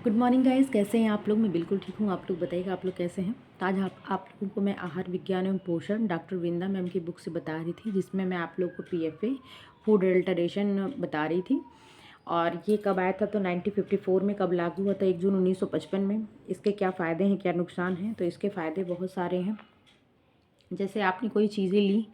Good morning guys, कैसे हैं आप लोग। मैं बिल्कुल ठीक हूँ। आप लोग बताइएगा आप लोग कैसे हैं। तो आज आप लोगों को मैं आहार विज्ञान एवं पोषण डॉक्टर वृंदा मैम की बुक से बता रही थी, जिसमें मैं आप लोग को पीएफए फूड अडल्टरेशन बता रही थी। और ये कब आया था, तो 1954 में कब लागू हुआ था, 1 जून 1955 में। इसके क्या फ़ायदे हैं, क्या नुकसान हैं। तो इसके फ़ायदे बहुत सारे हैं। जैसे आपने कोई चीज़ें ली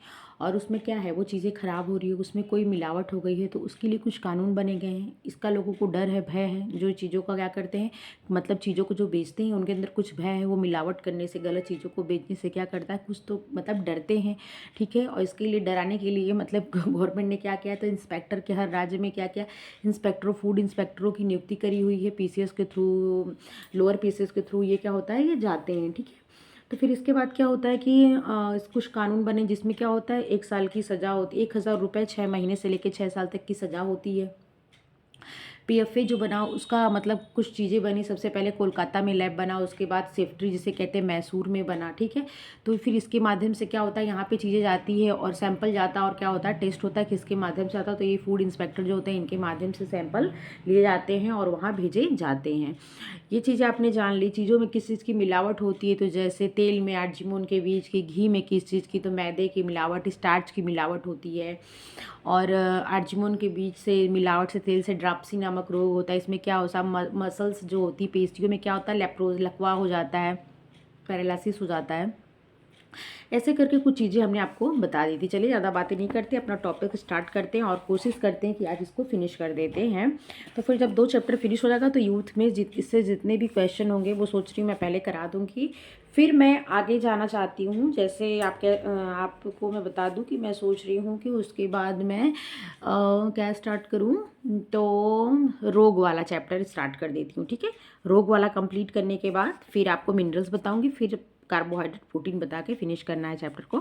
और उसमें क्या है, वो चीज़ें ख़राब हो रही है, उसमें कोई मिलावट हो गई है, तो उसके लिए कुछ कानून बने गए हैं। इसका लोगों को डर है, भय है। जो चीज़ों का क्या करते हैं, मतलब चीज़ों को जो बेचते हैं उनके अंदर कुछ भय है। वो मिलावट करने से, गलत चीज़ों को बेचने से क्या करता है, कुछ तो मतलब डरते हैं। ठीक है। और इसके लिए डराने के लिए मतलब गवर्नमेंट ने क्या किया, तो इंस्पेक्टर के हर राज्य में क्या किया, इंस्पेक्टरों फूड इंस्पेक्टरों की नियुक्ति करी हुई है। पीसीएस के थ्रू, लोअर पीसीएस के थ्रू ये क्या होता है, ये जाते हैं। ठीक है। तो फिर इसके बाद क्या होता है कि कुछ कानून बने, जिसमें क्या होता है, 1 साल की सज़ा होती है, 1000 रुपये 6 महीने से लेकर 6 साल तक की सज़ा होती है। पीएफए जो बना उसका मतलब कुछ चीज़ें बनी। सबसे पहले कोलकाता में लैब बना, उसके बाद सेफ्ट्री जिसे कहते हैं मैसूर में बना। ठीक है। तो फिर इसके माध्यम से क्या होता है, यहाँ पे चीज़ें जाती है और सैंपल जाता है, और क्या होता है, टेस्ट होता है, किसके माध्यम से आता है, तो ये फूड इंस्पेक्टर जो होते हैं इनके माध्यम से सैंपल लिए जाते हैं और वहाँ भेजे जाते हैं। ये चीज़ें आपने जान ली। चीज़ों में किस चीज़ की मिलावट होती है, तो जैसे तेल में आर्जिमोन के बीज की, घी में किस चीज़ की, तो मैदे की मिलावट, स्टार्च की मिलावट होती है। और आर्जिमोन के बीज से मिलावट से, तेल से ड्राप्सी नामक रोग होता है। इसमें क्या होता है, मसल्स जो होती है, पेशियों में क्या होता है, लेप्रोज लकवा हो जाता है, पैरालिसिस हो जाता है। ऐसे करके कुछ चीज़ें हमने आपको बता दी थी। चलिए ज़्यादा बातें नहीं करते, अपना टॉपिक स्टार्ट करते हैं और कोशिश करते हैं कि आज इसको फिनिश कर देते हैं। तो फिर जब 2 चैप्टर फिनिश हो जाएगा तो यूथ में इससे जितने भी क्वेश्चन होंगे वो सोच रही हूँ मैं पहले करा दूँगी। फिर मैं आगे जाना चाहती हूँ। जैसे आपको मैं बता दूँ कि मैं सोच रही हूँ कि उसके बाद मैं क्या स्टार्ट करूँ, तो रोग वाला चैप्टर स्टार्ट कर देती हूँ। ठीक है। रोग वाला कंप्लीट करने के बाद फिर आपको मिनरल्स बताऊँगी, फिर कार्बोहाइड्रेट प्रोटीन बता के फिनिश करना है चैप्टर को।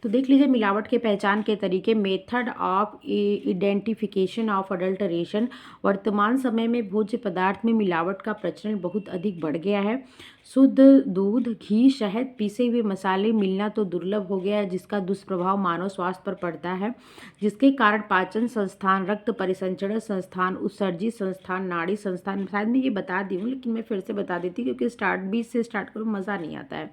तो देख लीजिए, मिलावट के पहचान के तरीके, method of identification of adulteration. वर्तमान समय में भोज्य पदार्थ में मिलावट का प्रचलन बहुत अधिक बढ़ गया है। शुद्ध दूध, घी, शहद, पीसे हुए मसाले मिलना तो दुर्लभ हो गया है, जिसका दुष्प्रभाव मानव स्वास्थ्य पर पड़ता है, जिसके कारण पाचन संस्थान, रक्त परिसंचरण संस्थान, उत्सर्जी संस्थान, नाड़ी संस्थान, शायद मैं ये बता दी हूँ लेकिन मैं फिर से बता देती हूँ, क्योंकि बीच से स्टार्ट करूँ मज़ा नहीं आता है।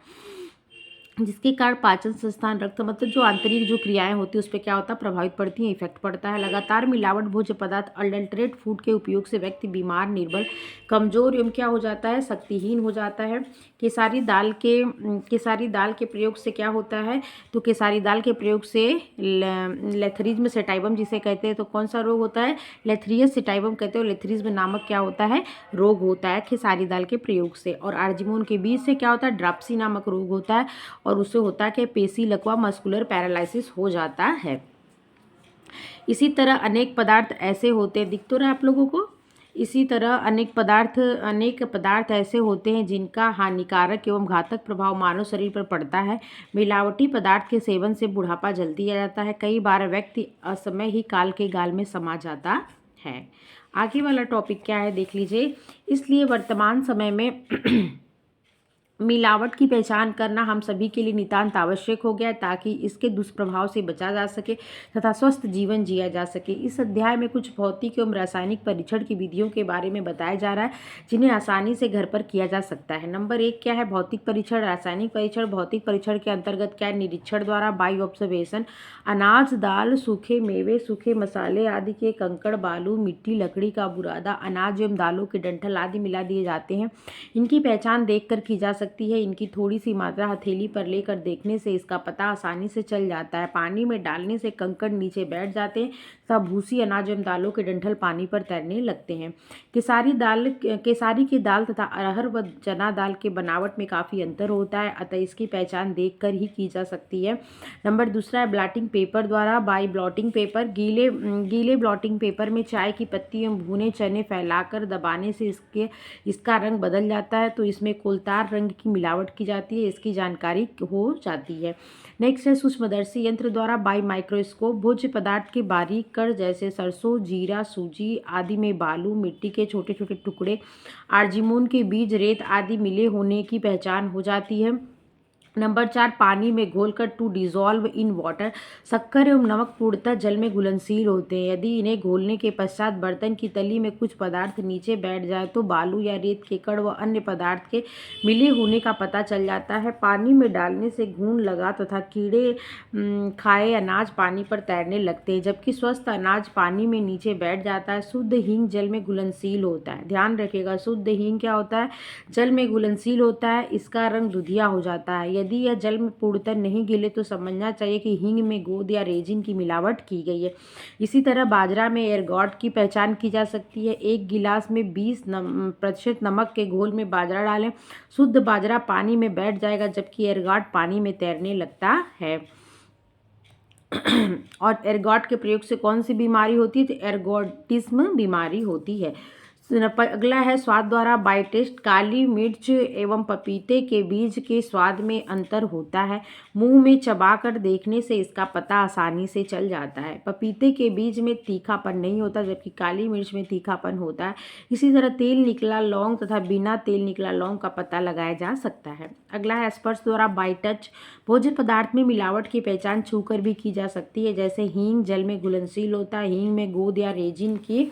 जिसके कारण पाचन संस्थान, रक्त मतलब जो आंतरिक जो क्रियाएं होती है उस पर क्या होता है, प्रभावित पड़ती हैं, इफेक्ट पड़ता है। लगातार मिलावट भोज्य पदार्थ, अडल्टरेट फूड के उपयोग से व्यक्ति बीमार, निर्बल, कमजोर एवं क्या हो जाता है, शक्तिहीन हो जाता है। केसारी दाल के प्रयोग से क्या होता है, तो केसारी दाल के प्रयोग से लेथरिज्म सेटाइवम जिसे कहते हैं, तो कौन सा रोग होता है, लेथरियस सेटाइवम कहते हैं। लेथरिज्म नामक क्या होता है, रोग होता है खेसारी दाल के प्रयोग से। और आर्जिमोन के बीज से क्या होता है, ड्राप्सी नामक रोग होता है, और उससे होता है कि पेशी लकवा, मस्कुलर पैरालिसिस हो जाता है। इसी तरह अनेक पदार्थ ऐसे होते हैं, दिख तो रहा है आप लोगों को। इसी तरह अनेक पदार्थ ऐसे होते हैं जिनका हानिकारक एवं घातक प्रभाव मानव शरीर पर पड़ता है। मिलावटी पदार्थ के सेवन से बुढ़ापा जल्दी आ जाता है। कई बार व्यक्ति असमय ही काल के गाल में समा जाता है। आगे वाला टॉपिक क्या है देख लीजिए। इसलिए वर्तमान समय में मिलावट की पहचान करना हम सभी के लिए नितांत आवश्यक हो गया है, ताकि इसके दुष्प्रभाव से बचा जा सके तथा स्वस्थ जीवन जिया जा सके। इस अध्याय में कुछ भौतिक एवं रासायनिक परीक्षण की विधियों के बारे में बताया जा रहा है, जिन्हें आसानी से घर पर किया जा सकता है। नंबर 1 क्या है, भौतिक परीक्षण, रासायनिक परीक्षण। भौतिक परीक्षण के अंतर्गत क्या है, निरीक्षण द्वारा, बाई ऑब्जर्वेशन, अनाज, दाल, सूखे मेवे, सूखे मसाले आदि के कंकड़, बालू, मिट्टी, लकड़ी का बुरादा, अनाज एवं दालों के डंठल आदि मिला दिए जाते हैं। इनकी पहचान देखकर की जा सकती है। इनकी थोड़ी सी मात्रा हथेली पर लेकर देखने से इसका पता आसानी से चल जाता है। पानी में डालने से कंकड़ नीचे बैठ जाते हैं तथा भूसी, अनाज एवं दालों के डंठल पानी पर तैरने लगते हैं। केसारी की दाल तथा अरहर व चना दाल के बनावट में काफ़ी अंतर होता है, अतः इसकी पहचान देखकर ही की जा सकती है। नंबर दूसरा है ब्लॉटिंग पेपर द्वारा, बाई ब्लॉटिंग पेपर। गीले ब्लॉटिंग पेपर में चाय की पत्ती एवं भुने चने फैलाकर दबाने से इसका रंग बदल जाता है, तो इसमें कोलतार रंग की मिलावट की जाती है, इसकी जानकारी हो जाती है। नेक्स्ट है सूक्ष्मदर्शी यंत्र द्वारा, बाई माइक्रोस्कोप। भोज्य पदार्थ के बारीक कण जैसे सरसों, जीरा, सूजी आदि में बालू, मिट्टी के छोटे छोटे टुकड़े, आर्जिमोन के बीज, रेत आदि मिले होने की पहचान हो जाती है। नंबर 4, पानी में घोलकर टू डिज़ोल्व इन वाटर। शक्कर एवं नमक पूर्णतः जल में घुलनशील होते हैं। यदि इन्हें घोलने के पश्चात बर्तन की तली में कुछ पदार्थ नीचे बैठ जाए तो बालू या रेत के कण व अन्य पदार्थ के मिले होने का पता चल जाता है। पानी में डालने से घून लगा तथा कीड़े खाए अनाज पानी पर तैरने लगते हैं, जबकि स्वस्थ अनाज पानी में नीचे बैठ जाता है। शुद्ध हींग जल में घुलनशील होता है। ध्यान रखिएगा, शुद्ध हींग क्या होता है? जल में घुलनशील होता है। इसका रंग दुधिया हो जाता है। यदि यह जल में पूर्णतः नहीं घुले तो समझना चाहिए कि हींग में गोंद या रेजिन की मिलावट की गई है। इसी तरह बाजरा में एर्गॉट की पहचान की जा सकती है। एक गिलास में 20% नमक के घोल में बाजरा डालें। शुद्ध बाजरा पानी में बैठ जाएगा, जबकि एर्गॉट पानी में तैरने लगता है। और एर्गॉट के प्रयोग से कौन सी बीमारी होती है? तो एर्गोटिज्म बीमारी होती है। अगला है स्वाद द्वारा बाई टेस्ट। काली मिर्च एवं पपीते के बीज के स्वाद में अंतर होता है। मुंह में चबाकर देखने से इसका पता आसानी से चल जाता है। पपीते के बीज में तीखापन नहीं होता, जबकि काली मिर्च में तीखापन होता है। इसी तरह तेल निकला लौंग तथा बिना तेल निकला लौंग का पता लगाया जा सकता है। अगला है स्पर्श द्वारा बाई टच। भोज्य पदार्थ में मिलावट की पहचान छूकर भी की जा सकती है। जैसे हींग जल में घुलनशील होता है। हींग में गोंद या रेजिन की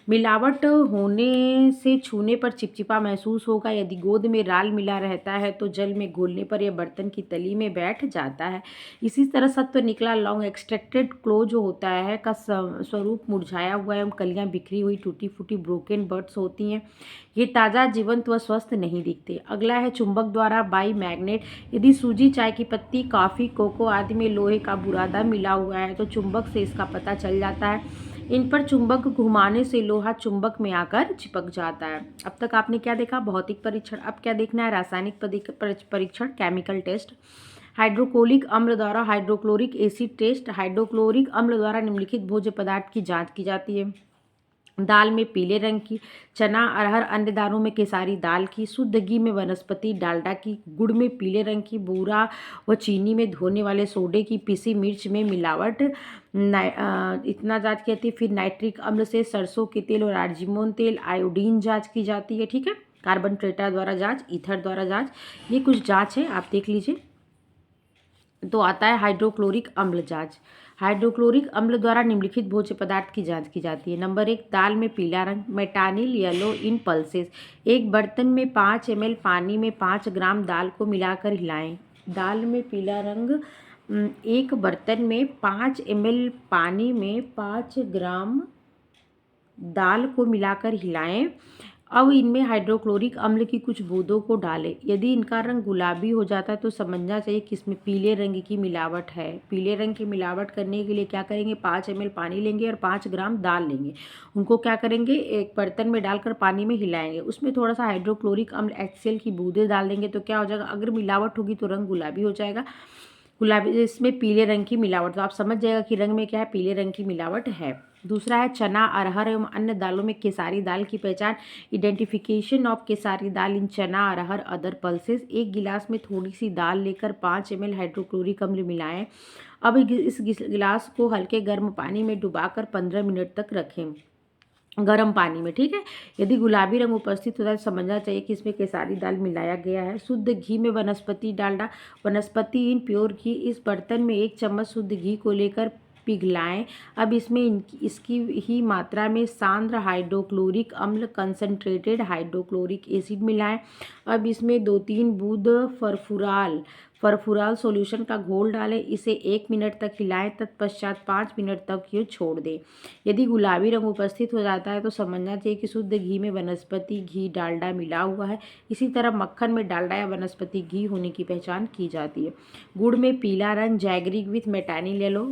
मिलावट होने से छूने पर चिपचिपा महसूस होगा। यदि गोंद में राल मिला रहता है तो जल में घोलने पर यह बर्तन की तली में बैठ जाता है। इसी तरह सत्व निकला लौंग एक्सट्रैक्टेड क्लो जो होता है का स्वरूप मुरझाया हुआ एवं कलियां बिखरी हुई टूटी फूटी ब्रोकन बर्ड्स होती हैं। ये ताज़ा जीवंत व स्वस्थ नहीं दिखते। अगला है चुंबक द्वारा बाई मैग्नेट। यदि सूजी, चाय की पत्ती, कॉफ़ी, कोको आदि में लोहे का बुरादा मिला हुआ है तो चुंबक से इसका पता चल जाता है। इन पर चुंबक घुमाने से लोहा चुंबक में आकर चिपक जाता है। अब तक आपने क्या देखा? भौतिक परीक्षण। अब क्या देखना है? रासायनिक परीक्षण, केमिकल टेस्ट। हाइड्रोक्लोरिक अम्ल द्वारा हाइड्रोक्लोरिक एसिड टेस्ट। हाइड्रोक्लोरिक अम्ल द्वारा निम्नलिखित भोज्य पदार्थ की जांच की जाती है। दाल में पीले रंग की, चना, अरहर, अन्य दालों में केसारी दाल की, शुद्ध घी में वनस्पति डालडा की, गुड़ में पीले रंग की, बूरा व चीनी में धोने वाले सोडे की, पीसी मिर्च में मिलावट इतना जांच की जाती है। फिर नाइट्रिक अम्ल से सरसों के तेल और आर्जिमोन तेल, आयोडीन जांच की जाती है। ठीक है, कार्बन टेट्रा द्वारा जांच, ईथर द्वारा जांच, ये कुछ जांच है, आप देख लीजिए। तो आता है हाइड्रोक्लोरिक अम्ल जांच। हाइड्रोक्लोरिक अम्ल द्वारा निम्नलिखित भोज्य पदार्थ की जांच की जाती है। नंबर 1, दाल में पीला रंग, मेटानिल येलो इन पल्सेस। एक बर्तन में 5 ml पानी में 5 ग्राम दाल को मिलाकर हिलाएं। दाल में पीला रंग, एक बर्तन में 5 ml पानी में 5 ग्राम दाल को मिलाकर हिलाएं। अब इनमें हाइड्रोक्लोरिक अम्ल की कुछ बूंदों को डालें। यदि इनका रंग गुलाबी हो जाता है तो समझना चाहिए कि इसमें पीले रंग की मिलावट है। पीले रंग की मिलावट करने के लिए क्या करेंगे? 5 ml पानी लेंगे और 5 ग्राम दाल लेंगे। उनको क्या करेंगे? एक बर्तन में डालकर पानी में हिलाएंगे। उसमें थोड़ा सा हाइड्रोक्लोरिक अम्ल HCl की बूंदें डाल देंगे तो क्या हो जाएगा? अगर मिलावट होगी तो रंग गुलाबी हो जाएगा। गुलाबी, इसमें पीले रंग की मिलावट, तो आप समझ जाएगा कि रंग में क्या है? पीले रंग की मिलावट है। दूसरा है चना, अरहर एवं अन्य दालों में केसारी दाल की पहचान। आइडेंटिफिकेशन ऑफ केसारी दाल इन चना, अरहर, अदर पल्सेस। एक गिलास में थोड़ी सी दाल लेकर 5 ml हाइड्रोक्लोरिक अम्ल मिलाएं। अब इस गिलास को हल्के गर्म पानी में डुबाकर 15 मिनट तक रखें, गर्म पानी में। ठीक है, यदि गुलाबी रंग उपस्थित होता है तो समझना चाहिए कि इसमें केसारी दाल मिलाया गया है। शुद्ध घी में वनस्पति डालडा, वनस्पति इन प्योर घी। इस बर्तन में 1 चम्मच शुद्ध घी को लेकर पिघलाएं। अब इसमें इसकी ही मात्रा में सांद्र हाइड्रोक्लोरिक अम्ल, कंसंट्रेटेड हाइड्रोक्लोरिक एसिड मिलाएं। अब इसमें 2-3 बूंद फरफुराल सॉल्यूशन का घोल डालें। इसे 1 मिनट तक हिलाएं, तत्पश्चात 5 मिनट तक ये छोड़ दें। यदि गुलाबी रंग उपस्थित हो जाता है तो समझना चाहिए कि शुद्ध घी में वनस्पति घी डालडा मिला हुआ है। इसी तरह मक्खन में डालडा या वनस्पति घी होने की पहचान की जाती है। गुड़ में पीला रंग, जैगरी विथ मेटानिल येलो।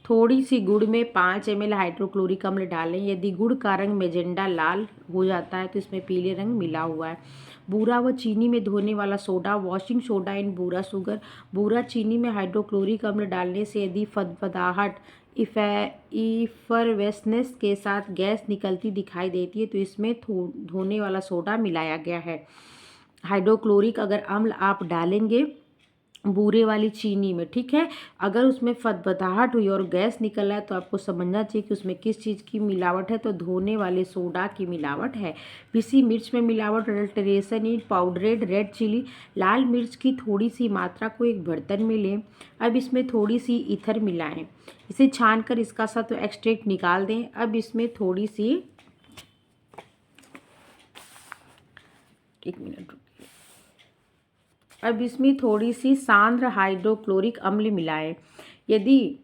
थोड़ी सी गुड़ में 5 ml हाइड्रोक्लोरिक अम्ल डालें। यदि गुड़ का रंग मेजेंडा लाल हो जाता है तो इसमें पीले रंग मिला हुआ है। बूरा व चीनी में धोने वाला सोडा, वॉशिंग सोडा इन बूरा शुगर। बूरा चीनी में हाइड्रोक्लोरिक अम्ल डालने से यदि फदफदाहट, इफरवेसनेस के साथ गैस निकलती दिखाई देती है तो इसमें धोने वाला सोडा मिलाया गया है। हाइड्रोक्लोरिक अगर अम्ल आप डालेंगे बूरे वाली चीनी में, ठीक है। अगर उसमें फदफदाहट हुई और गैस निकल रहा है तो आपको समझना चाहिए कि उसमें किस चीज़ की मिलावट है, तो धोने वाले सोडा की मिलावट है। पिसी मिर्च में मिलावट, अडल्टरेशन इन पाउडरेड रेड चिली। लाल मिर्च की थोड़ी सी मात्रा को एक बर्तन में लें। अब इसमें थोड़ी सी ईथर मिलाएं, इसे छान कर इसका सत्व एक्सट्रैक्ट निकाल दें। अब इसमें थोड़ी सी, एक मिनट, अब इसमें थोड़ी सी सांद्र हाइड्रोक्लोरिक अम्ल मिलाएं। यदि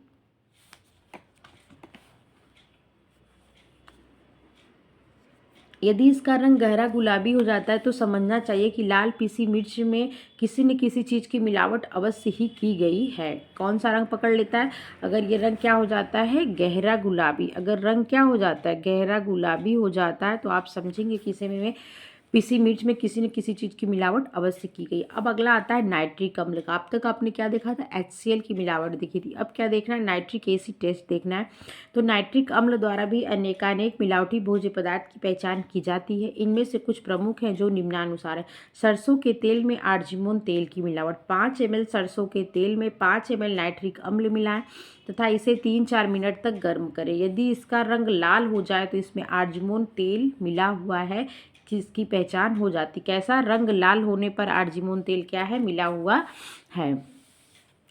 इसका रंग गहरा गुलाबी हो जाता है तो समझना चाहिए कि लाल पीसी मिर्च में किसी न किसी चीज़ की मिलावट अवश्य ही की गई है। कौन सा रंग पकड़ लेता है? अगर ये रंग क्या हो जाता है, गहरा गुलाबी, अगर रंग क्या हो जाता है, गहरा गुलाबी हो जाता है, तो आप समझेंगे कि इसे में पीसी मिर्च में किसी न किसी चीज़ की मिलावट अवश्य की गई। अब अगला आता है नाइट्रिक अम्ल का। अब तक आपने क्या देखा था, HCl की मिलावट देखी थी। अब क्या देखना है, नाइट्रिक एसिड टेस्ट देखना है। तो नाइट्रिक अम्ल द्वारा भी अनेकानेक मिलावटी भोज्य पदार्थ की पहचान की जाती है। इनमें से कुछ प्रमुख हैं जो निम्नानुसार है। सरसों के तेल में आर्जिमोन तेल की मिलावट। 5 ml सरसों के तेल में 5 ml नाइट्रिक अम्ल मिलाएं तथा इसे 3-4 मिनट तक गर्म करें। यदि इसका रंग लाल हो जाए तो इसमें आर्जिमोन तेल मिला हुआ है, जिसकी पहचान हो जाती। कैसा? रंग लाल होने पर आर्जिमोन तेल क्या है, मिला हुआ है।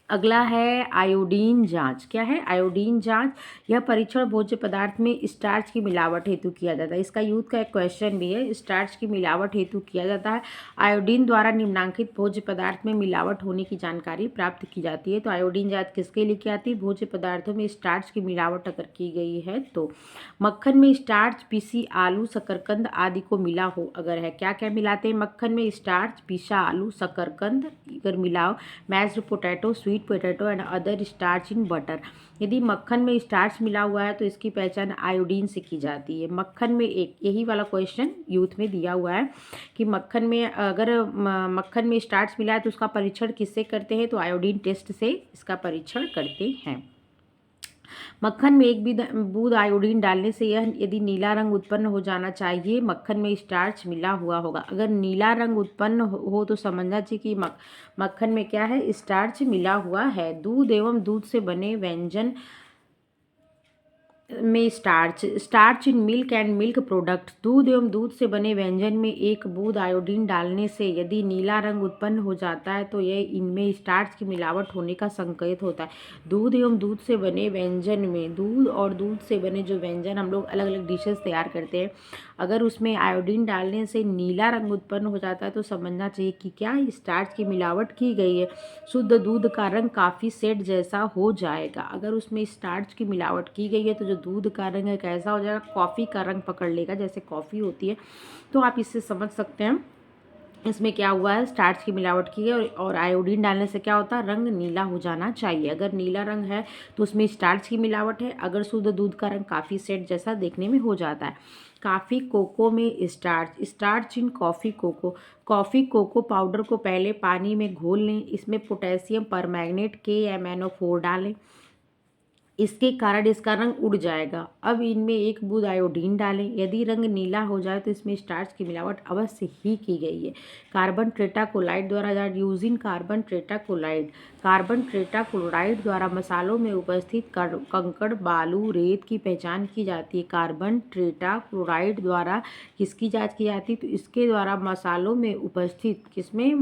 अगला है आयोडीन जांच। क्या है आयोडीन जांच? यह परीक्षण भोज्य पदार्थ में स्टार्च की मिलावट हेतु किया जाता है। इसका यूथ का एक क्वेश्चन भी है, स्टार्च की मिलावट हेतु किया जाता है। आयोडीन द्वारा निम्नांकित भोज्य पदार्थ में मिलावट होने की जानकारी प्राप्त की जाती है। तो आयोडीन जांच किसके लिए की आती है? भोज्य पदार्थों में स्टार्च की मिलावट अगर की गई है तो। मक्खन में स्टार्च, पीसी आलू, शकरकंद आदि को मिला हो अगर है, क्या क्या मिलाते हैं मक्खन में? स्टार्च, पीसा आलू, शकरकंद अगर मिलाओ, mashed potato, sweet potato and other starch in butter. यदि मक्खन में स्टार्च मिला हुआ है तो इसकी पहचान आयोडीन से की जाती है। मक्खन में एक यही वाला क्वेश्चन यूथ में दिया हुआ है कि मक्खन में अगर मक्खन में स्टार्च मिला है तो उसका परीक्षण किससे करते हैं? तो आयोडीन टेस्ट से इसका परीक्षण करते हैं। मक्खन में एक भी बूंद आयोडीन डालने से यह यदि नीला रंग उत्पन्न हो जाना चाहिए, मक्खन में स्टार्च मिला हुआ होगा। अगर नीला रंग उत्पन्न हो तो समझना चाहिए कि मक्खन में क्या है, स्टार्च मिला हुआ है। दूध एवं दूध से बने व्यंजन में starch in milk and milk product. दूध एवं दूध से बने व्यंजन में एक बूंद आयोडीन डालने से यदि नीला रंग उत्पन्न हो जाता है तो यह इनमें स्टार्च की मिलावट होने का संकेत होता है। दूध एवं दूध से बने व्यंजन में, दूध और दूध से बने जो व्यंजन हम लोग अलग अलग डिशेस तैयार करते हैं, अगर उसमें आयोडीन डालने से नीला रंग उत्पन्न हो जाता है तो समझना चाहिए कि क्या स्टार्च की मिलावट की गई है। शुद्ध दूध का रंग काफ़ी सेट जैसा हो जाएगा। अगर उसमें स्टार्च की मिलावट की गई है तो जो दूध का रंग है कैसा हो जाएगा, कॉफ़ी का रंग पकड़ लेगा, जैसे कॉफ़ी होती है। तो आप इससे समझ सकते हैं इसमें क्या हुआ है, स्टार्च की मिलावट की है। और आयोडीन डालने से क्या होता है, रंग नीला हो जाना चाहिए। अगर नीला रंग है तो उसमें स्टार्च की मिलावट है। अगर शुद्ध दूध का रंग काफ़ी सेट जैसा देखने में हो जाता है। कॉफ़ी कोको में starch in coffee cocoa. Coffee cocoa powder को पहले पानी में घोल लें, इसमें पोटेशियम परमैंगनेट KMnO4 डालें, इसके कारण इसका रंग उड़ जाएगा। अब इनमें एक बूंद आयोडीन डालें, यदि रंग नीला हो जाए तो इसमें स्टार्च की मिलावट अवश्य ही की गई है। कार्बन टेट्राक्लोराइड द्वारा यूजिन कार्बन टेट्राक्लोराइड द्वारा मसालों में उपस्थित कंकड़ बालू रेत की पहचान की जाती है। कार्बन टेट्राक्लोराइड द्वारा किसकी जांच की जाती है? तो इसके द्वारा मसालों में उपस्थित, किसमें?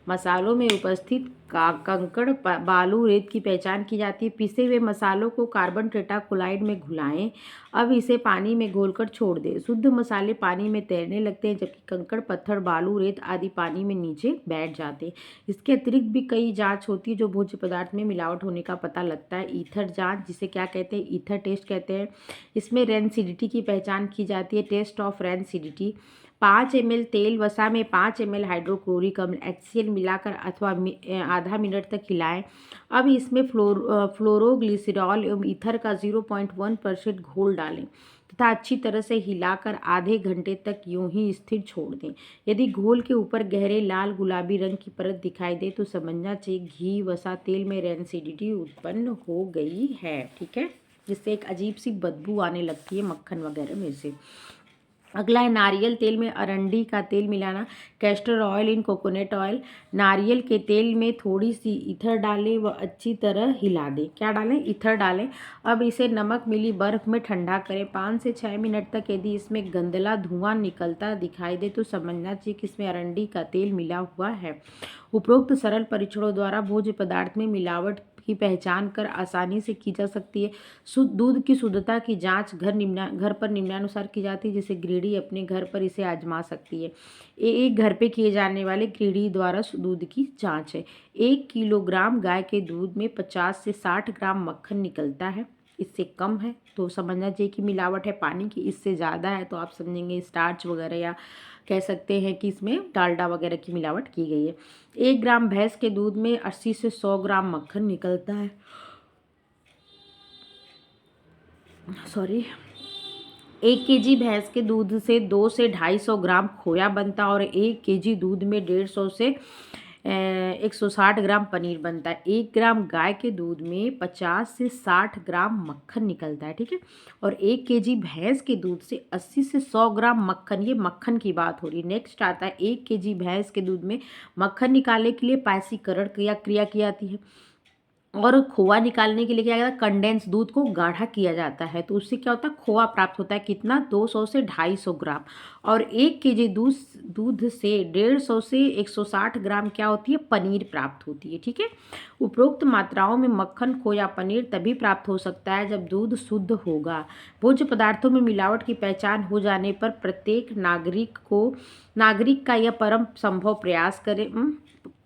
मसालों में उपस्थित कंकड़ बालू रेत की पहचान की जाती है। पिसे हुए मसालों को कार्बन टेट्राक्लोराइड में घुलाएं। अब इसे पानी में घोलकर छोड़ दें। शुद्ध मसाले पानी में तैरने लगते हैं जबकि कंकड़ पत्थर बालू रेत आदि पानी में नीचे बैठ जाते हैं। इसके अतिरिक्त भी कई जांच होती है जो भोज्य पदार्थ में मिलावट होने का पता लगता है। ईथर जाँच, जिसे क्या कहते हैं, ईथर टेस्ट कहते हैं। इसमें रेनसिडिटी की पहचान की जाती है, टेस्ट ऑफ रेनसिडिटी। 5 ml तेल वसा में 5 ml हाइड्रोक्लोरिक अम्ल HCl मिलाकर अथवा आधा मिनट तक हिलाएं। अब इसमें फ्लोरोग्लिसरॉल एवं ईथर का 0.1% घोल डालें तथा अच्छी तरह से हिलाकर आधे घंटे तक यूं ही स्थिर छोड़ दें। यदि घोल के ऊपर गहरे लाल गुलाबी रंग की परत दिखाई दे तो समझना चाहिए घी वसा तेल में रेनसिडिटी उत्पन्न हो गई है। ठीक है, जिससे एक अजीब सी बदबू आने लगती है मक्खन वगैरह में से। अगला है नारियल तेल में अरंडी का तेल मिलाना, castor oil in coconut oil. नारियल के तेल में थोड़ी सी ईथर डालें व अच्छी तरह हिला दें। क्या डालें? ईथर डालें। अब इसे नमक मिली बर्फ में ठंडा करें। 5 से 6 मिनट तक यदि इसमें गंदला धुआं निकलता दिखाई दे तो समझना चाहिए कि इसमें अरंडी का तेल मिला हुआ है। उपरोक्त सरल परीक्षणों द्वारा भोज्य पदार्थ में मिलावट की पहचान कर आसानी से की जा सकती है। शुद्ध दूध की शुद्धता की जांच घर पर निम्नानुसार की जाती है, जिसे गृहिणी अपने घर पर इसे आजमा सकती है। एक घर पे किए जाने वाले गृहिणी द्वारा दूध की जांच है। 1 किलोग्राम गाय के दूध में 50 से 60 ग्राम मक्खन निकलता है। इससे कम है तो समझना चाहिए कि मिलावट है पानी की। इससे ज़्यादा है तो आप समझेंगे स्टार्च वगैरह, या कह सकते हैं कि इसमें डालडा वगैरह की मिलावट की गई है। 1 ग्राम भैंस के दूध में 80 से 100 ग्राम मक्खन निकलता है। 1 केजी भैंस के दूध से 2 से 250 ग्राम खोया बनता है और 1 केजी दूध में 150 से 160 ग्राम पनीर बनता है। 1 ग्राम गाय के दूध में 50 से 60 ग्राम मक्खन निकलता है, ठीक है। और 1 केजी भैंस के दूध से 80 से 100 ग्राम मक्खन, ये मक्खन की बात हो रही है। नेक्स्ट आता है 1 केजी भैंस के दूध में मक्खन निकालने के लिए पायसीकरण क्रिया की जाती है और खोआ निकालने के लिए क्या जाता है? कंडेंस दूध को गाढ़ा किया जाता है, तो उससे क्या होता है? खोआ प्राप्त होता है। कितना? 200 से 250 ग्राम। और 1 केजी दूध से 150 से 160 ग्राम क्या होती है? पनीर प्राप्त होती है, ठीक है। उपरोक्त मात्राओं में मक्खन, खोया, पनीर तभी प्राप्त हो सकता है जब दूध शुद्ध होगा। भोज्य पदार्थों में मिलावट की पहचान हो जाने पर प्रत्येक नागरिक का यह परम संभव प्रयास करे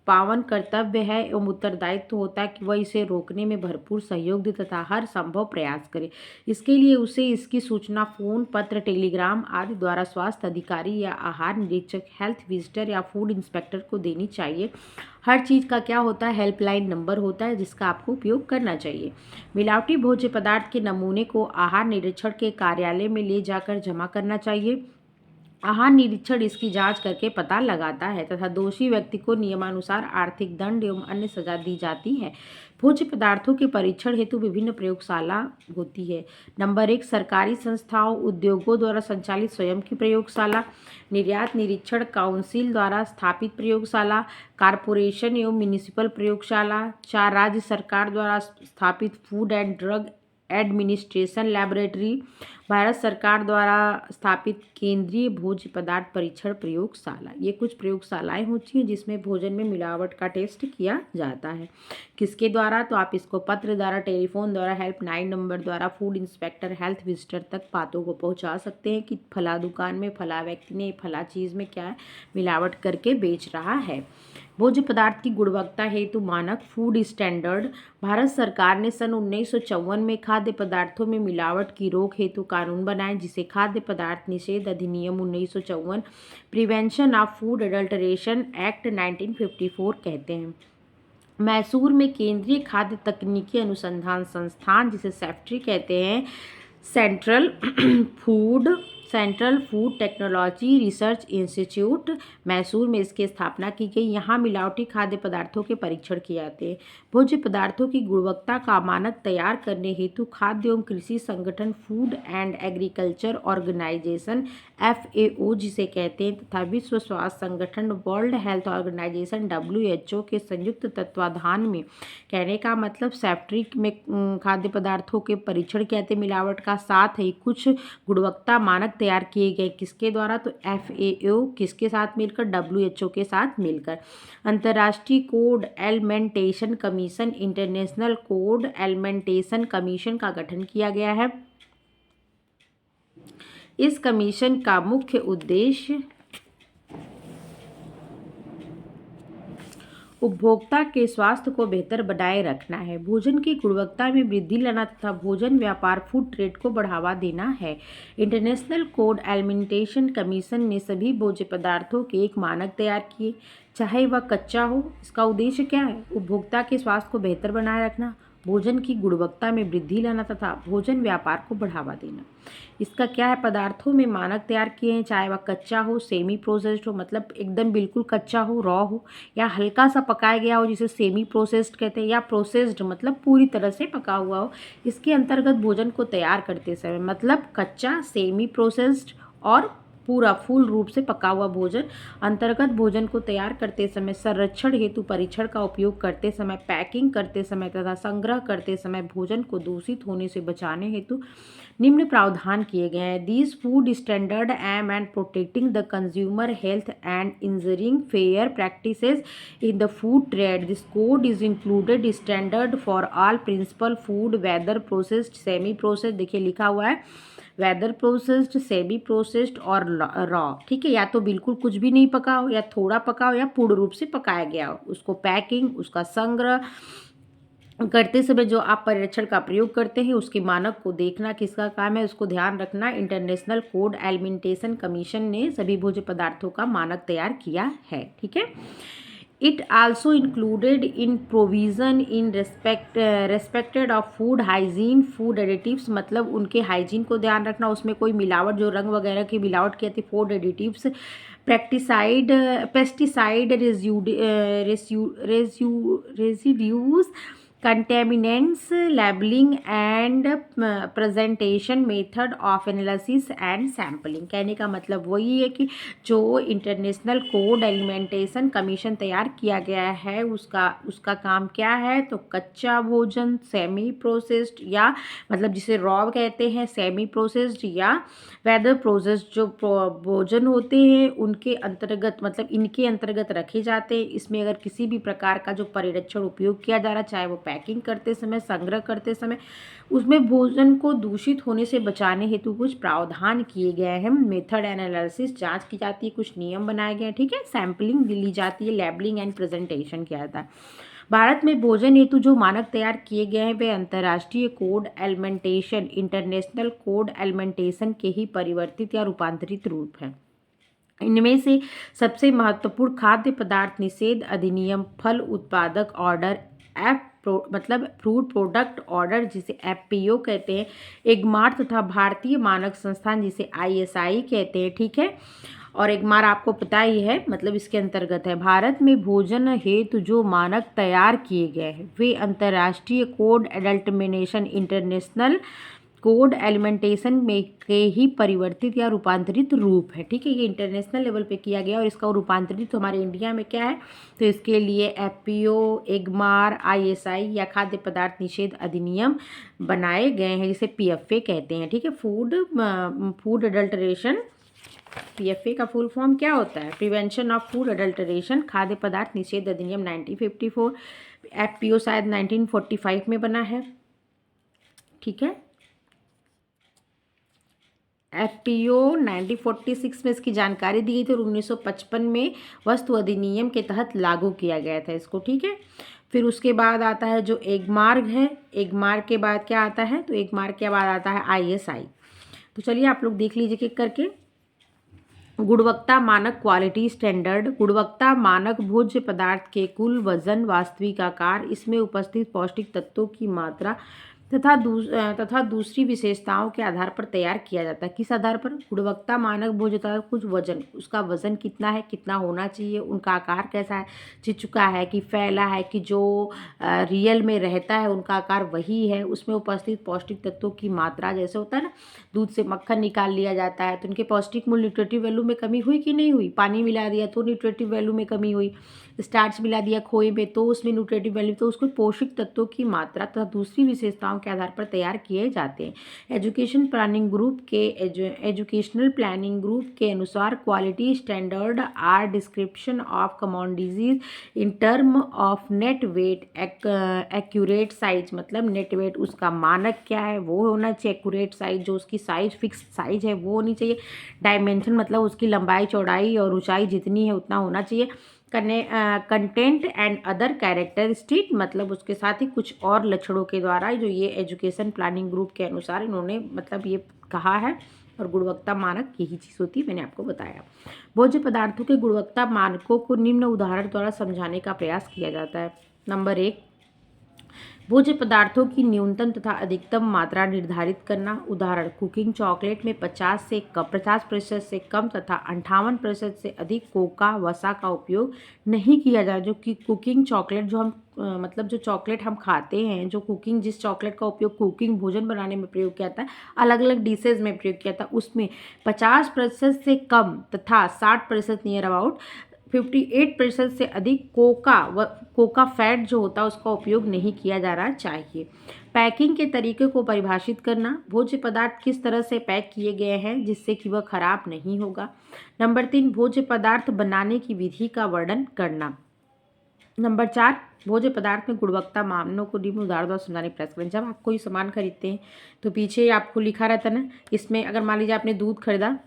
पावन कर्तव्य है एवं उत्तरदायित्व होता है कि वह इसे रोकने में भरपूर सहयोग दे तथा हर संभव प्रयास करे। इसके लिए उसे इसकी सूचना फोन, पत्र, टेलीग्राम आदि द्वारा स्वास्थ्य अधिकारी या आहार निरीक्षक, हेल्थ विजिटर या फूड इंस्पेक्टर को देनी चाहिए। हर चीज़ का क्या होता है? हेल्पलाइन नंबर होता है जिसका आपको उपयोग करना चाहिए। मिलावटी भोज्य पदार्थ के नमूने को आहार निरीक्षण के कार्यालय में ले जाकर जमा करना चाहिए। आहार निरीक्षण इसकी जांच करके पता लगाता है तथा दोषी व्यक्ति को नियमानुसार आर्थिक दंड एवं अन्य सजा दी जाती है। भोज्य पदार्थों के परीक्षण हेतु विभिन्न प्रयोगशाला होती है। नंबर 1, सरकारी संस्थाओं, उद्योगों द्वारा संचालित स्वयं की प्रयोगशाला। निर्यात निरीक्षण काउंसिल द्वारा स्थापित प्रयोगशाला। कारपोरेशन एवं म्युनिसिपल प्रयोगशाला। 4, राज्य सरकार द्वारा स्थापित food and drug administration laboratory. Bharat सरकार द्वारा स्थापित केंद्रीय भोज्य पदार्थ परीक्षण प्रयोगशाला। ये कुछ प्रयोगशालाएं होती हैं जिसमें भोजन में मिलावट का टेस्ट किया जाता है। किसके द्वारा? तो आप इसको पत्र द्वारा, टेलीफोन द्वारा, हेल्पलाइन नंबर द्वारा, फूड इंस्पेक्टर, हेल्थ विजिटर तक बातों को पहुंचा सकते हैं कि फला दुकान में फला व्यक्ति ने फला चीज़ में क्या है? मिलावट करके बेच रहा है। भोज्य पदार्थ की गुणवत्ता हेतु मानक फूड स्टैंडर्ड। भारत सरकार ने सन 1954 में खाद्य पदार्थों में मिलावट की रोक हेतु कानून बनाए, जिसे खाद्य पदार्थ निषेध अधिनियम 1954 prevention of food adulteration act 1954 कहते हैं। मैसूर में केंद्रीय खाद्य तकनीकी अनुसंधान संस्थान, जिसे सेफ्ट्री कहते हैं, Central Food Technology Research institute, Mysore में इसकी स्थापना की गई। यहाँ मिलावटी खाद्य पदार्थों के परीक्षण किए जाते हैं। भोज्य पदार्थों की गुणवत्ता का मानक तैयार करने हेतु खाद्य एवं कृषि संगठन food and agriculture organisation FAO जिसे कहते हैं तथा विश्व स्वास्थ्य संगठन वर्ल्ड हेल्थ ऑर्गेनाइजेशन WHO के संयुक्त तत्वाधान में, कहने का मतलब सेफ्ट्री में खाद्य पदार्थों के परीक्षण किए जाते मिलावट का, साथ ही कुछ गुणवत्ता मानक तैयार किए गए। किसके द्वारा? तो FAO किसके साथ मिलकर? WHO के साथ मिलकर। अंतर्राष्ट्रीय Codex Alimentarius Commission, International Codex Alimentarius Commission का गठन किया गया है। इस कमीशन का मुख्य उद्देश्य उपभोक्ता के स्वास्थ्य को बेहतर बनाए रखना है, भोजन की गुणवत्ता में वृद्धि लाना तथा भोजन व्यापार फूड ट्रेड को बढ़ावा देना है। इंटरनेशनल कोड एलिमेंटेशन कमीशन ने सभी भोज्य पदार्थों के एक मानक तैयार किए, चाहे वह कच्चा हो। इसका उद्देश्य क्या है? उपभोक्ता के स्वास्थ्य को बेहतर बनाए रखना, भोजन की गुणवत्ता में वृद्धि लाना तथा भोजन व्यापार को बढ़ावा देना। इसका क्या है? पदार्थों में मानक तैयार किए हैं, चाहे वह कच्चा हो, सेमी प्रोसेस्ड हो मतलब एकदम बिल्कुल कच्चा हो, रॉ हो, या हल्का सा पकाया गया हो जिसे सेमी प्रोसेस्ड कहते हैं, या प्रोसेस्ड मतलब पूरी तरह से पका हुआ हो। इसके अंतर्गत भोजन को तैयार करते समय मतलब कच्चा, सेमी प्रोसेस्ड और पूरा फूल रूप से पका हुआ भोजन। अंतर्गत भोजन को तैयार करते समय, संरक्षण हेतु परीक्षण का उपयोग करते समय, पैकिंग करते समय तथा संग्रह करते समय भोजन को दूषित होने से बचाने हेतु निम्न प्रावधान किए गए हैं। These food standard aim and protecting the consumer health and ensuring fair practices in the food trade. This code is included standard for all principal food whether processed, semi processed, देखिए लिखा हुआ है वेदर प्रोसेस्ड, सेमी प्रोसेस्ड और raw. ठीक है, या तो बिल्कुल कुछ भी नहीं पका हो, या थोड़ा पका हो, या पूर्ण रूप से पकाया गया हो। उसको पैकिंग, उसका संग्रह करते समय जो आप परिरक्षण का प्रयोग करते हैं उसके मानक को देखना किसका काम है, उसको ध्यान रखना। इंटरनेशनल फूड एलिमेंटेशन कमीशन ने सभी भोज्य पदार्थों का मानक तैयार किया है। ठीक है, it also included in provision in respected of food hygiene, food additives, मतलब उनके हाइजीन को ध्यान रखना, उसमें कोई मिलावट, जो रंग वगैरह की मिलावट की जाती है, food additives, pesticide residues, contaminants, labelling and presentation method of analysis and sampling. कहने का मतलब वही है कि जो इंटरनेशनल कोड एलिमेंटेशन कमीशन तैयार किया गया है उसका काम क्या है, तो कच्चा भोजन, सेमी प्रोसेस्ड या मतलब जिसे रॉ कहते हैं, सेमी प्रोसेस्ड या वेदर प्रोसेस्ड जो भोजन होते हैं उनके अंतर्गत, मतलब इनके अंतर्गत रखे जाते हैं। इसमें अगर किसी भी प्रकार का जो परिरक्षण उपयोग किया जा रहा है, चाहे वो पैकिंग करते समय, संग्रह करते समय, उसमें भोजन को दूषित होने से बचाने हेतु कुछ प्रावधान किए गए हैं। मेथड एनालिसिस, जांच की जाती है, कुछ नियम बनाए गए हैं। ठीक है, सैम्पलिंग ली जाती है, लेबलिंग एंड प्रेजेंटेशन किया जाता है। भारत में भोजन हेतु जो मानक तैयार किए गए हैं वे अंतर्राष्ट्रीय कोड एलिमेंटेशन, इंटरनेशनल कोड एलिमेंटेशन के ही परिवर्तित या रूपांतरित रूप हैं। इनमें से सबसे महत्वपूर्ण खाद्य पदार्थ निषेध अधिनियम, फल उत्पादक ऑर्डर, मतलब फ्रूट प्रोडक्ट ऑर्डर जिसे एफपीओ कहते हैं, एगमार्क तथा भारतीय मानक संस्थान जिसे आईएसआई कहते हैं। ठीक है, और एगमार आपको पता ही है, मतलब इसके अंतर्गत है। भारत में भोजन हेतु जो मानक तैयार किए गए हैं वे अंतर्राष्ट्रीय कोड एडल्टमिनेशन, इंटरनेशनल कोड एलिमेंटेशन में के ही परिवर्तित या रूपांतरित रूप है। ठीक है, ये इंटरनेशनल लेवल पे किया गया और इसका रूपांतरित तो हमारे इंडिया में क्या है, तो इसके लिए एफपीओ, एगमार, आईएसआई या खाद्य पदार्थ निषेध अधिनियम बनाए गए हैं जिसे पीएफए कहते हैं। ठीक है, फूड अडल्टरेशन, पीएफए का फुल फॉर्म क्या होता है, प्रिवेंशन ऑफ फूड अडल्टरेशन, खाद्य पदार्थ निषेध अधिनियम 1954, एफपीओ शायद 1945 में बना है। ठीक है, एफपीओ 1946 में इसकी जानकारी दी गई थी और 1955 में वस्तु अधिनियम के तहत लागू किया गया था इसको। ठीक है, फिर उसके बाद आता है जो एगमार्क है, एगमार्क के बाद क्या आता है, तो एगमार्क के बाद आता है आईएसआई। तो चलिए आप लोग देख लीजिए एक करके। गुणवत्ता मानक, क्वालिटी स्टैंडर्ड, गुणवत्ता मानक भोज्य पदार्थ के कुल वजन, वास्तविक आकार, इसमें उपस्थित पौष्टिक तत्वों की मात्रा तथा दूसरी विशेषताओं के आधार पर तैयार किया जाता है। किस आधार पर, गुणवत्ता मानक भोज्य पदार्थ, कुछ वजन, उसका वजन कितना है, कितना होना चाहिए, उनका आकार कैसा है, चिपचिपा है कि फैला है कि जो रियल में रहता है उनका आकार वही है, उसमें उपस्थित पौष्टिक तत्वों की मात्रा, जैसे होता है ना दूध से मक्खन निकाल लिया जाता है तो उनके पौष्टिक मूल्य, न्यूट्रिटिव वैल्यू में कमी हुई कि नहीं हुई, पानी मिला दिया तो न्यूट्रिटिव वैल्यू में कमी हुई, स्टार्च मिला दिया खोए में तो उसमें न्यूट्रिटिव वैल्यू, तो उसको पोषक तत्वों की मात्रा तथा दूसरी विशेषताओं के आधार पर तैयार किए जाते हैं। एजुकेशनल प्लानिंग ग्रुप के अनुसार quality standard are description of commodities in term of net weight, accurate size, मतलब नेट वेट उसका मानक क्या है वो होना चाहिए, एक्यूरेट साइज जो उसकी साइज फिक्स साइज है वो होनी चाहिए, डायमेंशन मतलब उसकी लंबाई चौड़ाई और ऊंचाई जितनी है उतना होना चाहिए, कंटेंट एंड अदर कैरेक्टरिस्टिक, मतलब उसके साथ ही कुछ और लक्षणों के द्वारा जो ये एजुकेशन प्लानिंग ग्रुप के अनुसार इन्होंने मतलब ये कहा है। और गुणवत्ता मानक यही चीज़ होती है, मैंने आपको बताया। भोज्य पदार्थों के गुणवत्ता मानकों को निम्न उदाहरण द्वारा समझाने का प्रयास किया जाता है। नंबर 1, भोज्य पदार्थों की न्यूनतम तथा अधिकतम मात्रा निर्धारित करना। उदाहरण, कुकिंग चॉकलेट में 50% से कम तथा 58% से अधिक कोका वसा का उपयोग नहीं किया जाए। जो कि कुकिंग चॉकलेट जो हम मतलब जो चॉकलेट हम खाते हैं, जो कुकिंग जिस चॉकलेट का उपयोग कुकिंग भोजन बनाने में प्रयोग किया जाता है, अलग अलग डिशेज में प्रयोग किया था, उसमें 50% से कम तथा 60% नियर अबाउट 58% से अधिक कोका फैट जो होता है उसका उपयोग नहीं किया जाना चाहिए। पैकिंग के तरीके को परिभाषित करना। भोज्य पदार्थ किस तरह से पैक किए गए हैं जिससे कि वह खराब नहीं होगा। नंबर 3, भोज्य पदार्थ बनाने की विधि का वर्णन करना। नंबर 4, भोज्य पदार्थ में गुणवत्ता मानों को निम्न उदाहरण द्वारा समझाने का प्रयास करें। जब आप कोई सामान खरीदते हैं तो पीछे आपको लिखा रहता है ना, इसमें अगर मान लीजिए आपने दूध खरीदा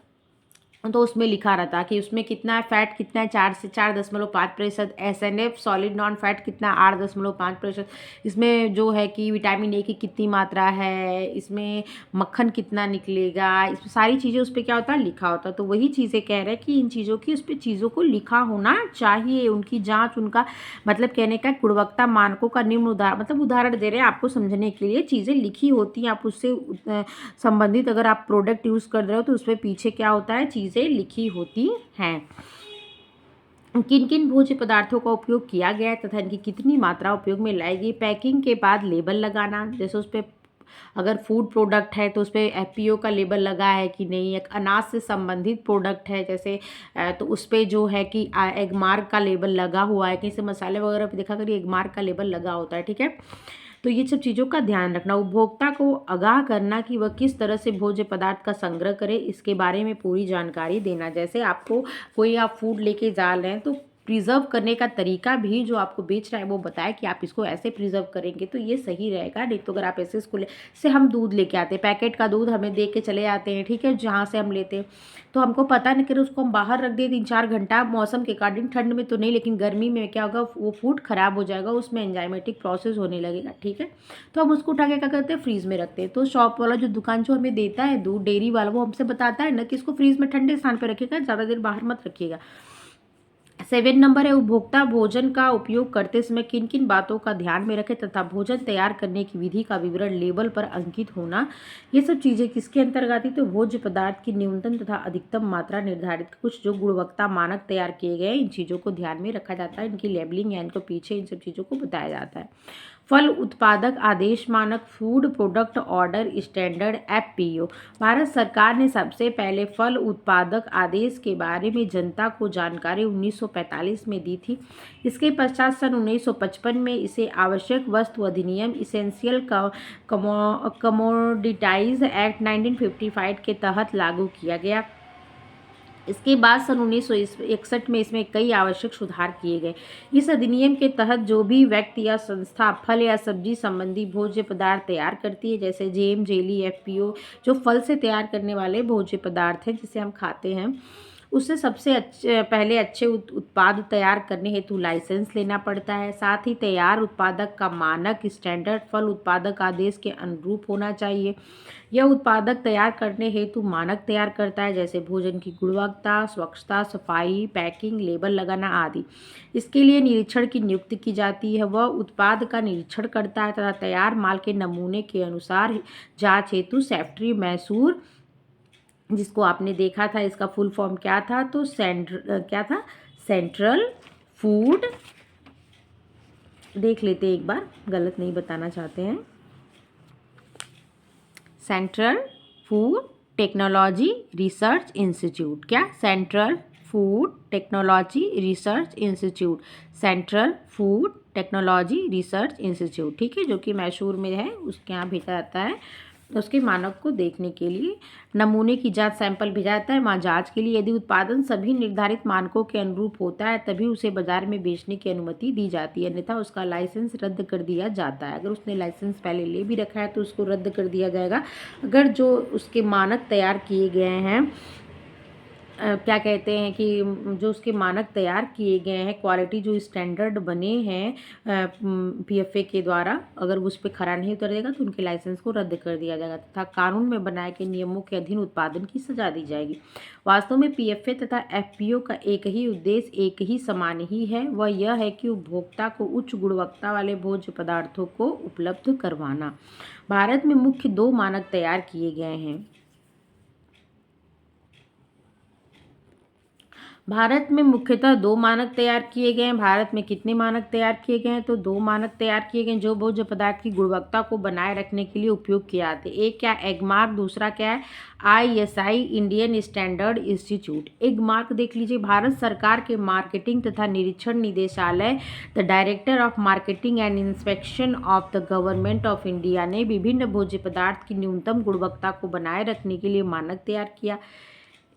तो उसमें लिखा रहता कि उसमें कितना है, फैट कितना है, 4 से 4.5%, SNF सॉलिड नॉन फैट कितना, 8.5%, इसमें जो है कि विटामिन ए की कितनी मात्रा है, इसमें मक्खन कितना निकलेगा, इसमें सारी चीज़ें उस पर क्या होता है, लिखा होता है। तो वही चीज़ें कह रहे हैं कि इन चीज़ों की उस पर चीज़ों को लिखा होना चाहिए, उनकी जाँच, उनका मतलब कहने का गुणवत्ता मानकों का निम्न उदाहरण, मतलब उदाहरण दे रहे हैं आपको समझने के लिए, चीज़ें लिखी होती हैं। आप उससे संबंधित अगर आप प्रोडक्ट यूज़ कर रहे हो तो उसमें पीछे क्या होता है, चीज़ें लिखी होती हैं। किन किन भोज्य पदार्थों का उपयोग किया गया है तथा इनकी कितनी मात्रा उपयोग में लाई गई। पैकिंग के बाद लेबल लगाना, जैसे उस पर अगर फूड प्रोडक्ट है तो उस पर FPO का लेबल लगा है कि नहीं, एक अनाज से संबंधित प्रोडक्ट है जैसे तो उस पर जो है कि एग मार्क का लेबल लगा हुआ है, कहीं से मसाले वगैरह पे देखा करिए एग मार्क का लेबल लगा होता है, ठीक है। तो ये सब चीज़ों का ध्यान रखना। उपभोक्ता को आगाह करना कि वह किस तरह से भोज्य पदार्थ का संग्रह करे, इसके बारे में पूरी जानकारी देना। जैसे आपको कोई आप फूड लेके जा रहे हैं तो प्रिजर्व करने का तरीका भी जो आपको बेच रहा है वो बताए कि आप इसको ऐसे प्रिजर्व करेंगे तो ये सही रहेगा। नहीं तो अगर आप ऐसे इसको से हम दूध लेके आते हैं, पैकेट का दूध हमें दे के चले जाते हैं, ठीक है, जहाँ से हम लेते हैं, तो हमको पता नहीं कि उसको हम बाहर रख दें 3-4 घंटा, मौसम के अकॉर्डिंग, ठंड में तो नहीं लेकिन गर्मी में क्या होगा, वो फूड खराब हो जाएगा, उसमें एंजाइमेटिक प्रोसेस होने लगेगा, ठीक है। तो हम उसको उठा के क्या करते हैं, फ्रीज में रखते हैं। तो शॉप वाला जो दुकान जो हमें देता है दूध, डेयरी वाला, वो हमसे बताता है ना कि इसको फ्रीज में ठंडे स्थान पर रखिएगा, ज़्यादा देर बाहर मत रखिएगा। 7 नंबर है, उपभोक्ता भोजन का उपयोग करते समय किन किन बातों का ध्यान में रखें तथा भोजन तैयार करने की विधि का विवरण लेबल पर अंकित होना। ये सब चीज़ें किसके अंतर्गत आती है, तो भोज्य पदार्थ की न्यूनतम तथा अधिकतम मात्रा निर्धारित कुछ जो गुणवत्ता मानक तैयार किए गए इन चीज़ों को ध्यान में रखा जाता है, इनकी लेबलिंग या इनको पीछे इन सब चीज़ों को बताया जाता है। फल उत्पादक आदेश मानक, food product order standard FPO। Bharat सरकार ने सबसे पहले फल उत्पादक आदेश के बारे में जनता को जानकारी 1945 में दी थी। इसके पश्चात सन 1955 में इसे आवश्यक वस्तु अधिनियम इसेंशियल कमोडिटाइज एक्ट 1955 के तहत लागू किया गया। इसके बाद सन 1961 में इसमें कई आवश्यक सुधार किए गए। इस अधिनियम के तहत जो भी व्यक्ति या संस्था फल या सब्जी संबंधी भोज्य पदार्थ तैयार करती है, जैसे जेम, जेली, FPO, जो फल से तैयार करने वाले भोज्य पदार्थ हैं जिसे हम खाते हैं, उससे सबसे पहले अच्छे उत्पाद तैयार करने हेतु लाइसेंस लेना पड़ता है। साथ ही तैयार उत्पादक का मानक स्टैंडर्ड फल उत्पादक आदेश के अनुरूप होना चाहिए। यह उत्पादक तैयार करने हेतु मानक तैयार करता है, जैसे भोजन की गुणवत्ता, स्वच्छता, सफाई, पैकिंग, लेबल लगाना आदि। इसके लिए निरीक्षण की नियुक्ति की जाती है। वह उत्पाद का निरीक्षण करता है तथा तैयार माल के नमूने के अनुसार जांच हेतु सेफ्टी मैसूर, जिसको आपने देखा था, इसका फुल फॉर्म क्या था, तो सेंट्रल फूड, देख लेते हैं एक बार, गलत नहीं बताना चाहते हैं। Central Food Technology Research Institute, क्या, Central Food Technology Research Institute, Central Food Technology Research Institute, ठीक है, जो कि मैसूर में है, उसके यहाँ भेजा जाता है उसके मानक को देखने के लिए। नमूने की जांच, सैंपल भेजा जाता है वहाँ जांच के लिए। यदि उत्पादन सभी निर्धारित मानकों के अनुरूप होता है तभी उसे बाजार में बेचने की अनुमति दी जाती है, अन्यथा उसका लाइसेंस रद्द कर दिया जाता है। अगर उसने लाइसेंस पहले ले भी रखा है तो उसको रद्द कर दिया जाएगा। अगर जो उसके मानक तैयार किए गए हैं क्या कहते हैं कि जो उसके मानक तैयार किए गए हैं, क्वालिटी जो स्टैंडर्ड बने हैं पीएफए के द्वारा, अगर उस पर खरा नहीं उतरेगा तो उनके लाइसेंस को रद्द कर दिया जाएगा तथा कानून में बनाए गए नियमों के अधीन उत्पादन की सजा दी जाएगी। वास्तव में पीएफए तथा एफपीओ का एक ही उद्देश्य, एक ही समान ही है, वह यह है कि उपभोक्ता को उच्च गुणवत्ता वाले भोज्य पदार्थों को उपलब्ध करवाना। भारत में मुख्य 2 मानक तैयार किए गए हैं। भारत में मुख्यतः 2 मानक तैयार किए गए हैं। भारत में कितने मानक तैयार किए गए हैं? तो 2 मानक तैयार किए गए हैं जो भोज्य पदार्थ की गुणवत्ता को बनाए रखने के लिए उपयोग किए जाते हैं। एक क्या, एगमार्क, दूसरा क्या है, ISI, Indian standard institute. Agmark देख लीजिए, भारत सरकार के मार्केटिंग तथा निरीक्षण निदेशालय, the director of marketing and inspection of the government of India ने विभिन्न भोज्य पदार्थ की न्यूनतम गुणवत्ता को बनाए रखने के लिए मानक तैयार किया।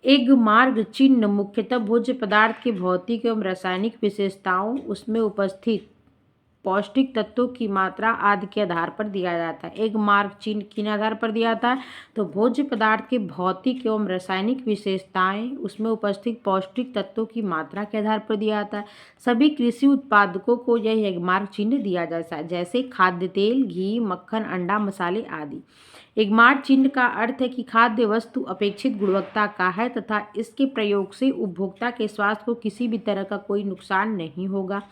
एगमार्क चिन्ह मुख्यतः भोज्य पदार्थ के भौतिक एवं रासायनिक विशेषताओं, उसमें उपस्थित पौष्टिक तत्वों की मात्रा आदि के आधार पर दिया जाता है। एगमार्क चिन्ह किन आधार पर दिया जाता है? तो भोज्य पदार्थ के भौतिक एवं रासायनिक विशेषताएं, उसमें उपस्थित पौष्टिक तत्वों की मात्रा के आधार पर दिया जाता है। सभी कृषि उत्पादकों को यह एगमार्क चिन्ह दिया जाता है, जैसे खाद्य तेल, घी, मक्खन, अंडा, मसाले आदि। एगमार्क चिन्ह का अर्थ है कि खाद्य वस्तु अपेक्षित गुणवत्ता का है तथा इसके प्रयोग से उपभोक्ता के स्वास्थ्य को किसी भी तरह का कोई नुकसान नहीं होगा।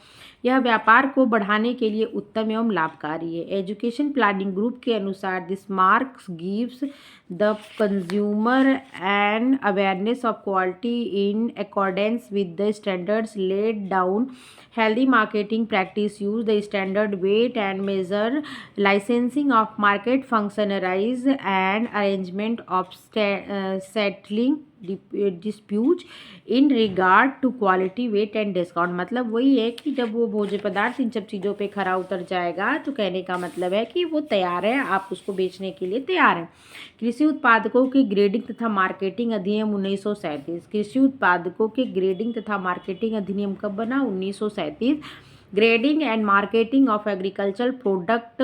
यह व्यापार को बढ़ाने के लिए उत्तम एवं लाभकारी है। एजुकेशन प्लानिंग ग्रुप के अनुसार this marks gives the consumer an awareness of quality in accordance with the standards laid down. Healthy marketing practice use the standard weight and measure, licensing of market functionaries and arrangement of settling disputes in regard to quality, weight and discount। मतलब वही है कि जब वो भोज्य पदार्थ इन सब चीज़ों पे खरा उतर जाएगा तो कहने का मतलब है कि वो तैयार है, आप उसको बेचने के लिए तैयार हैं। कृषि उत्पादकों की ग्रेडिंग तथा मार्केटिंग अधिनियम 1937। कृषि उत्पादकों के ग्रेडिंग तथा मार्केटिंग अधिनियम कब बना? 1937। Grading and marketing of agriculture product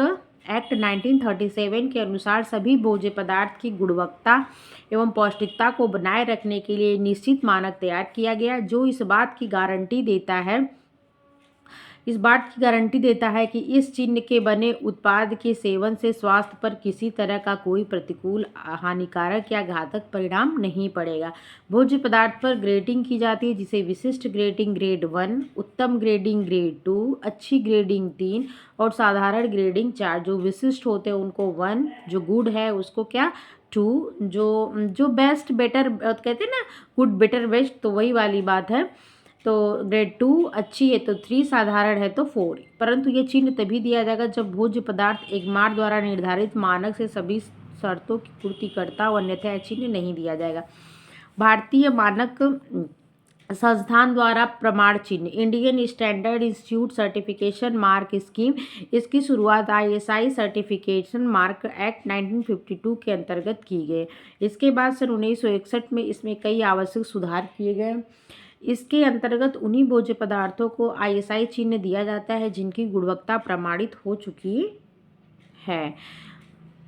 act 1937 के अनुसार सभी भोज्य पदार्थ की गुणवत्ता एवं पौष्टिकता को बनाए रखने के लिए निश्चित मानक तैयार किया गया, जो इस बात की गारंटी देता है कि इस चिन्ह के बने उत्पाद के सेवन से स्वास्थ्य पर किसी तरह का कोई प्रतिकूल, हानिकारक या घातक परिणाम नहीं पड़ेगा। भोज्य पदार्थ पर ग्रेडिंग की जाती है, जिसे विशिष्ट ग्रेडिंग ग्रेड 1, उत्तम ग्रेडिंग ग्रेड 2, अच्छी ग्रेडिंग 3 और साधारण ग्रेडिंग 4। जो विशिष्ट होते हैं उनको 1, जो गुड है उसको क्या 2, जो बेस्ट बेटर कहते हैं ना, गुड बेटर बेस्ट, तो वही वाली बात है। तो ग्रेड 2 अच्छी है तो 3, साधारण है तो 4। परंतु ये चिन्ह तभी दिया जाएगा जब भोज्य पदार्थ एगमार्क द्वारा निर्धारित मानक से सभी शर्तों की पूर्ति करता हो, अन्यथा यह चिन्ह नहीं दिया जाएगा। भारतीय मानक संस्थान द्वारा प्रमाण चिन्ह, Indian standard institute certification mark scheme. इसकी शुरुआत आईएसआई सर्टिफिकेशन मार्क एक्ट 1952 के अंतर्गत की गई। इसके बाद सन 1961 में इसमें कई आवश्यक सुधार किए गए। इसके अंतर्गत उन्हीं भोज्य पदार्थों को आईएसआई चिन्ह दिया जाता है जिनकी गुणवत्ता प्रमाणित हो चुकी है।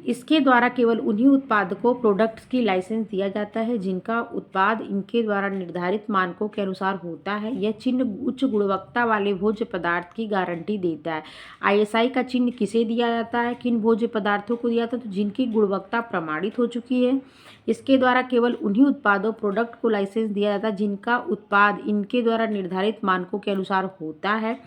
इसके द्वारा केवल उन्हीं उत्पादकों प्रोडक्ट्स की लाइसेंस दिया जाता है जिनका उत्पाद इनके द्वारा निर्धारित मानकों के अनुसार होता है। यह चिन्ह उच्च गुणवत्ता वाले भोज्य पदार्थ की गारंटी देता है। आईएसआई का चिन्ह किसे दिया जाता है, किन भोज्य पदार्थों को दिया जाता है? तो जिनकी गुणवत्ता प्रमाणित हो चुकी है। इसके द्वारा केवल उन्हीं उत्पादों प्रोडक्ट को लाइसेंस दिया जाता है जिनका उत्पाद इनके द्वारा निर्धारित मानकों के अनुसार होता है।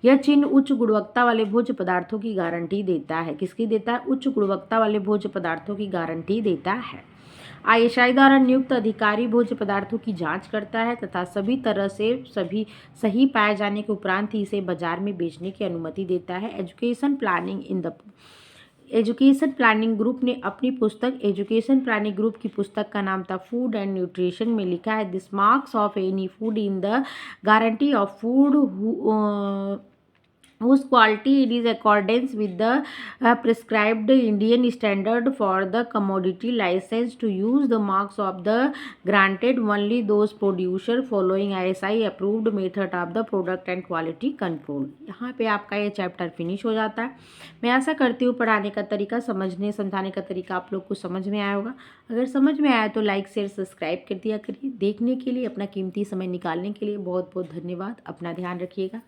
यह चिन्ह उच्च गुणवत्ता वाले भोज्य पदार्थों की गारंटी देता है। किसकी देता है? उच्च गुणवत्ता वाले भोज्य पदार्थों की गारंटी देता है। आईएसआई द्वारा नियुक्त अधिकारी भोज्य पदार्थों की जांच करता है तथा सभी तरह से सही पाए जाने के उपरांत ही इसे बाजार में बेचने की अनुमति देता है। एजुकेशन प्लानिंग ग्रुप ने अपनी पुस्तक, एजुकेशन प्लानिंग ग्रुप की पुस्तक का नाम था फूड एंड न्यूट्रिशन, में लिखा है this marks of any food in the guarantee of food whose quality it is accordance with the prescribed Indian standard for the commodity license to use the marks of the granted only those producer following ISI approved method of the product and quality control। यहाँ पे आपका ये chapter finish हो जाता है। मैं आशा करती हूँ पढ़ाने का तरीका, समझने समझाने का तरीका आप लोग को समझ में आया होगा। अगर समझ में आया तो लाइक शेयर सब्सक्राइब कर दिया करिए। देखने के लिए, अपना कीमती समय निकालने के लिए बहुत बहुत धन्यवाद। अपना ध्यान रखिएगा।